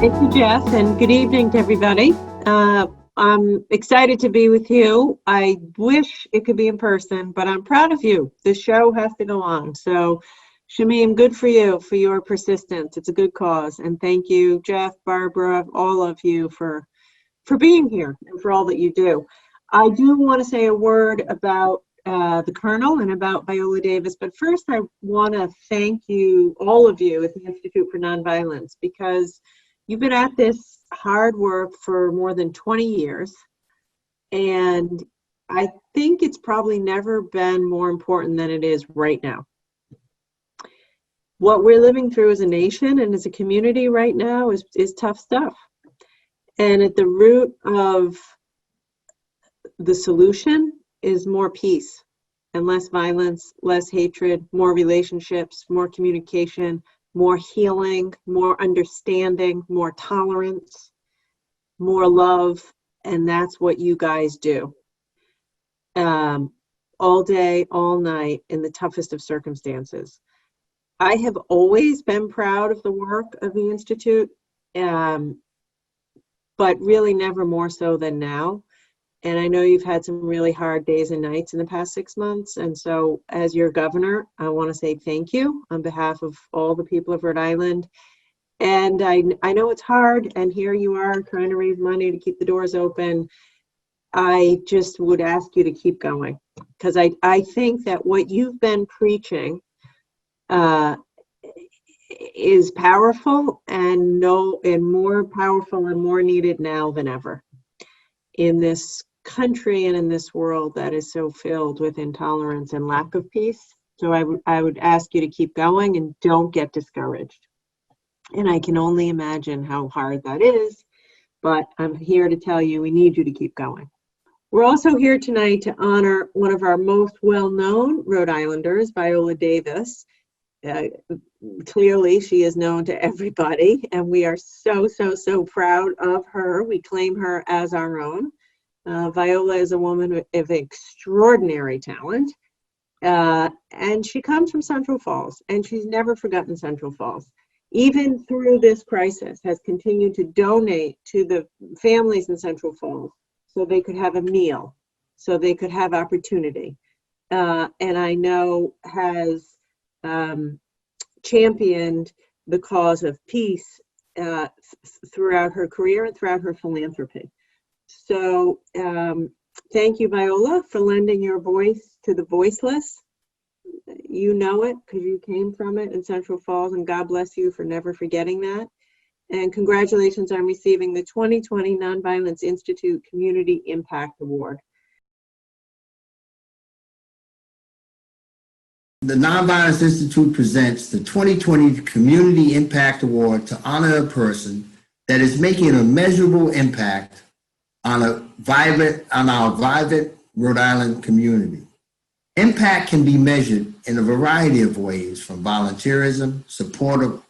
Thank you, Jeff, and good evening to everybody. I'm excited to be with you. I wish it could be in person, but I'm proud of you. The show has to go on. So, Shamim, good for you, for your persistence. It's a good cause. And thank you, Jeff, Barbara, all of you for being here and for all that you do. I do want to say a word about the Colonel and about Viola Davis, but first I want to thank you, all of you at the Institute for Nonviolence, because you've been at this hard work for more than 20 years, and I think it's probably never been more important than it is right now. What we're living through as a nation and as a community right now is tough stuff. And at the root of the solution is more peace and less violence, less hatred, more relationships, more communication, more healing, more understanding, more tolerance, more love, and that's what you guys do. All day, all night, in the toughest of circumstances. I have always been proud of the work of the Institute, but really never more so than now. And I know you've had some really hard days and nights in the past 6 months. And so as your governor, I want to say thank you on behalf of all the people of Rhode Island. And I know it's hard, and here you are trying to raise money to keep the doors open. I just would ask you to keep going, because I think that what you've been preaching is powerful and more powerful and more needed now than ever in this country and in this world that is so filled with intolerance and lack of peace. So I would ask you to keep going and don't get discouraged. And I can only imagine how hard that is, but I'm here to tell you we need you to keep going. We're also here tonight to honor one of our most well-known Rhode Islanders, Viola Davis. Clearly, she is known to everybody, and we are so, so, so proud of her. We claim her as our own. Viola is a woman of extraordinary talent, and she comes from Central Falls, and she's never forgotten Central Falls. Even through this crisis, has continued to donate to the families in Central Falls so they could have a meal, so they could have opportunity, and I know has championed the cause of peace throughout her career and throughout her philanthropy. So thank you, Viola, for lending your voice to the voiceless. You know it because you came from it in Central Falls, and God bless you for never forgetting that. And congratulations on receiving the 2020 Nonviolence Institute Community Impact Award. The Nonviolence Institute presents the 2020 Community Impact Award to honor a person that is making a measurable impact on our vibrant Rhode Island community. Impact can be measured in a variety of ways, from volunteerism, support of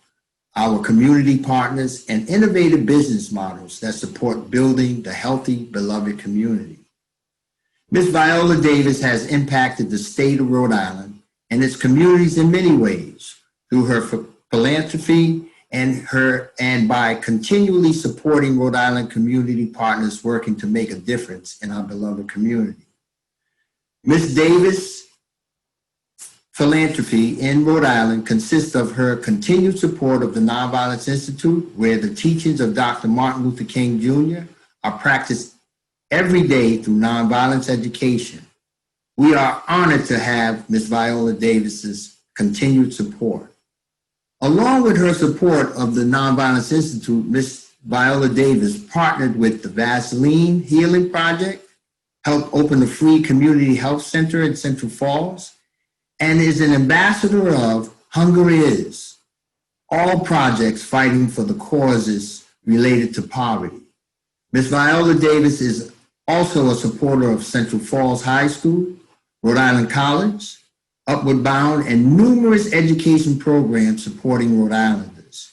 our community partners, and innovative business models that support building the healthy, beloved community. Ms. Viola Davis has impacted the state of Rhode Island and its communities in many ways through her philanthropy and by continually supporting Rhode Island community partners working to make a difference in our beloved community. Ms. Davis' philanthropy in Rhode Island consists of her continued support of the Nonviolence Institute, where the teachings of Dr. Martin Luther King Jr. are practiced every day through nonviolence education. We are honored to have Ms. Viola Davis's continued support. Along with her support of the Nonviolence Institute, Ms. Viola Davis partnered with the Vaseline Healing Project, helped open a free community health center in Central Falls, and is an ambassador of Hunger Is, all projects fighting for the causes related to poverty. Ms. Viola Davis is also a supporter of Central Falls High School, Rhode Island College, Upward Bound, and numerous education programs supporting Rhode Islanders.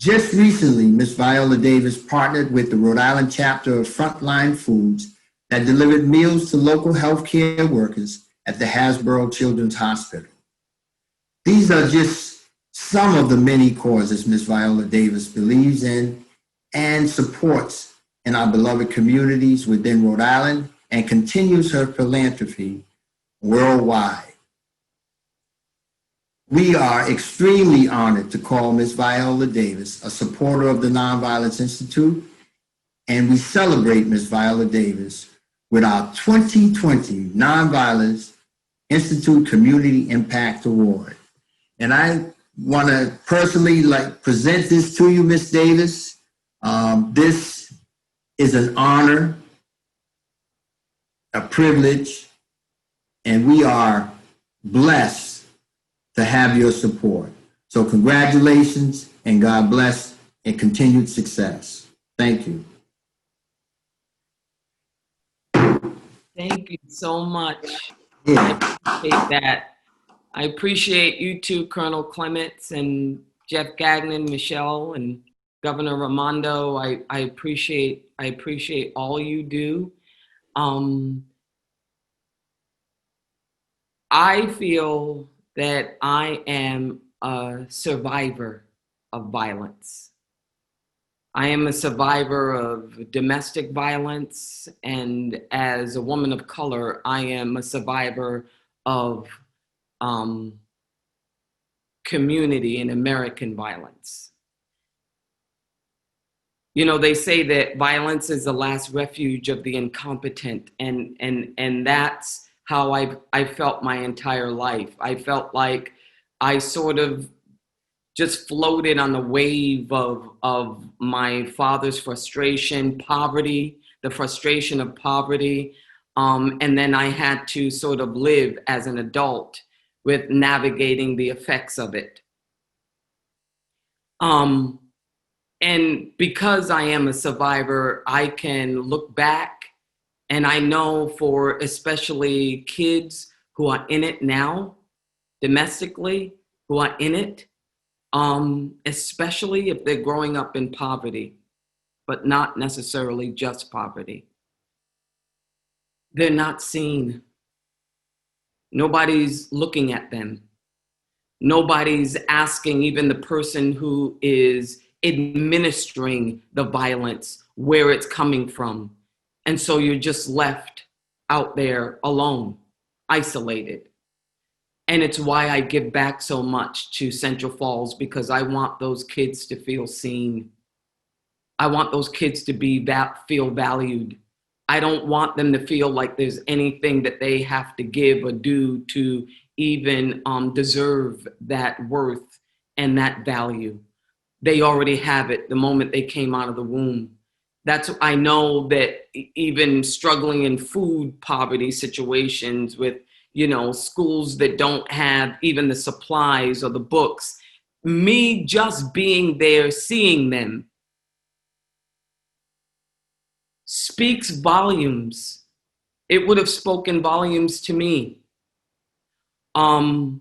Just recently, Ms. Viola Davis partnered with the Rhode Island chapter of Frontline Foods that delivered meals to local healthcare workers at the Hasbro Children's Hospital. These are just some of the many causes Ms. Viola Davis believes in and supports in our beloved communities within Rhode Island and continues her philanthropy worldwide. We are extremely honored to call Ms. Viola Davis a supporter of the Nonviolence Institute, and we celebrate Ms. Viola Davis with our 2020 Nonviolence Institute Community Impact Award. And I want to personally present this to you, Ms. Davis. This is an honor, a privilege, and we are blessed to have your support. So congratulations and God bless and continued success. Thank you. Thank you so much. Yeah. I appreciate that. I appreciate you too, Colonel Clements and Jeff Gagnon, Michelle, and Governor Raimondo. I appreciate all you do. I feel that I am a survivor of violence. I am a survivor of domestic violence, and as a woman of color, I am a survivor of community and American violence. You know, they say that violence is the last refuge of the incompetent, and that's how I felt my entire life. I felt like I sort of just floated on the wave of my father's frustration, poverty, the frustration of poverty. And then I had to sort of live as an adult with navigating the effects of it. And because I am a survivor, I can look back and I know for especially kids who are in it now, domestically, who are in it, especially if they're growing up in poverty, but not necessarily just poverty. They're not seen. Nobody's looking at them. Nobody's asking even the person who is administering the violence where it's coming from. And so you're just left out there alone, isolated. And it's why I give back so much to Central Falls, because I want those kids to feel seen. I want those kids to feel valued. I don't want them to feel like there's anything that they have to give or do to even deserve that worth and that value. They already have it the moment they came out of the womb. I know that even struggling in food poverty situations with, schools that don't have even the supplies or the books, me just being there, seeing them, speaks volumes. It would have spoken volumes to me. And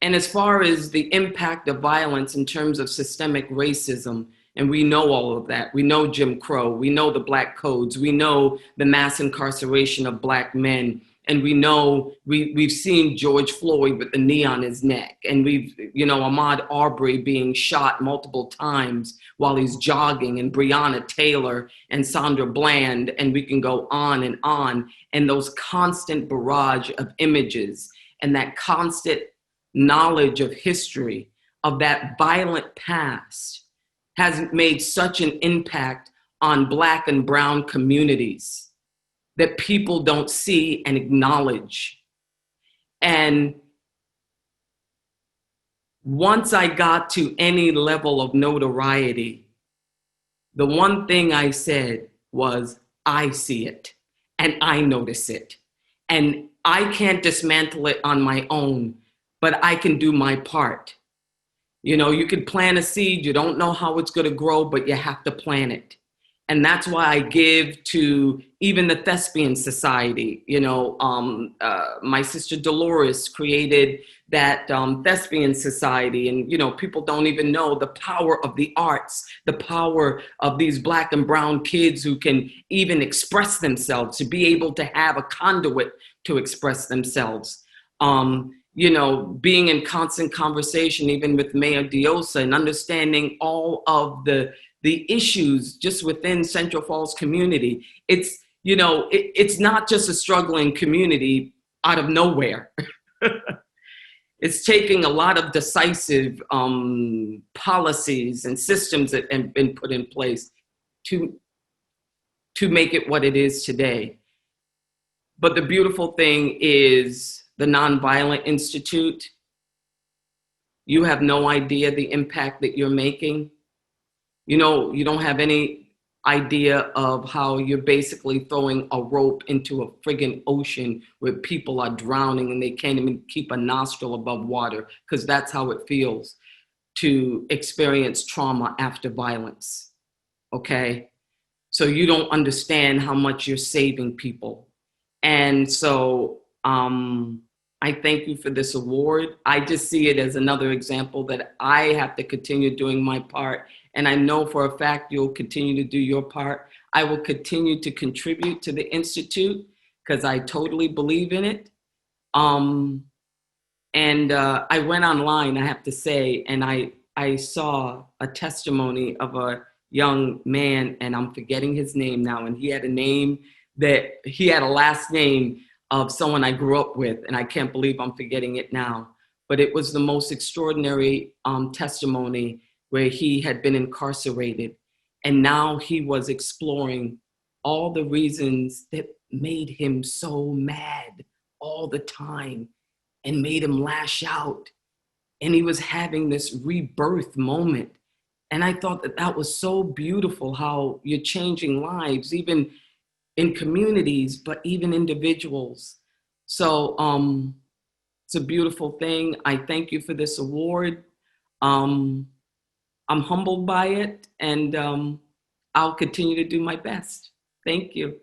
as far as the impact of violence in terms of systemic racism, and we know all of that. We know Jim Crow. We know the Black codes. We know the mass incarceration of Black men. And we know we've seen George Floyd with the knee on his neck. And Ahmaud Arbery being shot multiple times while he's jogging, and Breonna Taylor and Sandra Bland. And we can go on. And those constant barrage of images and that constant knowledge of history of that violent past has made such an impact on Black and brown communities that people don't see and acknowledge. And once I got to any level of notoriety, the one thing I said was, I see it and I notice it. And I can't dismantle it on my own, but I can do my part. You could plant a seed, you don't know how it's going to grow, but you have to plant it. And that's why I give to even the Thespian Society. My sister Dolores created that Thespian Society. And, people don't even know the power of the arts, the power of these Black and brown kids who can even express themselves, to be able to have a conduit to express themselves. Being in constant conversation, even with Mayor Diosa, and understanding all of the the issues just within Central Falls community. It's, you know, it's not just a struggling community out of nowhere. It's taking a lot of decisive policies and systems that have been put in place to make it what it is today. But the beautiful thing is the Nonviolent Institute. You have no idea the impact that you're making. You know, you don't have any idea of how you're basically throwing a rope into a friggin' ocean where people are drowning and they can't even keep a nostril above water, because that's how it feels to experience trauma after violence, okay? So you don't understand how much you're saving people. And so I thank you for this award. I just see it as another example that I have to continue doing my part. And I know for a fact you'll continue to do your part. I will continue to contribute to the Institute because I totally believe in it. I went online, I have to say, and I saw a testimony of a young man, and I'm forgetting his name now, and he had a last name of someone I grew up with, and I can't believe I'm forgetting it now. But it was the most extraordinary testimony where he had been incarcerated, and now he was exploring all the reasons that made him so mad all the time and made him lash out. And he was having this rebirth moment. And I thought that that was so beautiful, how you're changing lives, even in communities, but even individuals. So it's a beautiful thing. I thank you for this award. I'm humbled by it, and I'll continue to do my best. Thank you.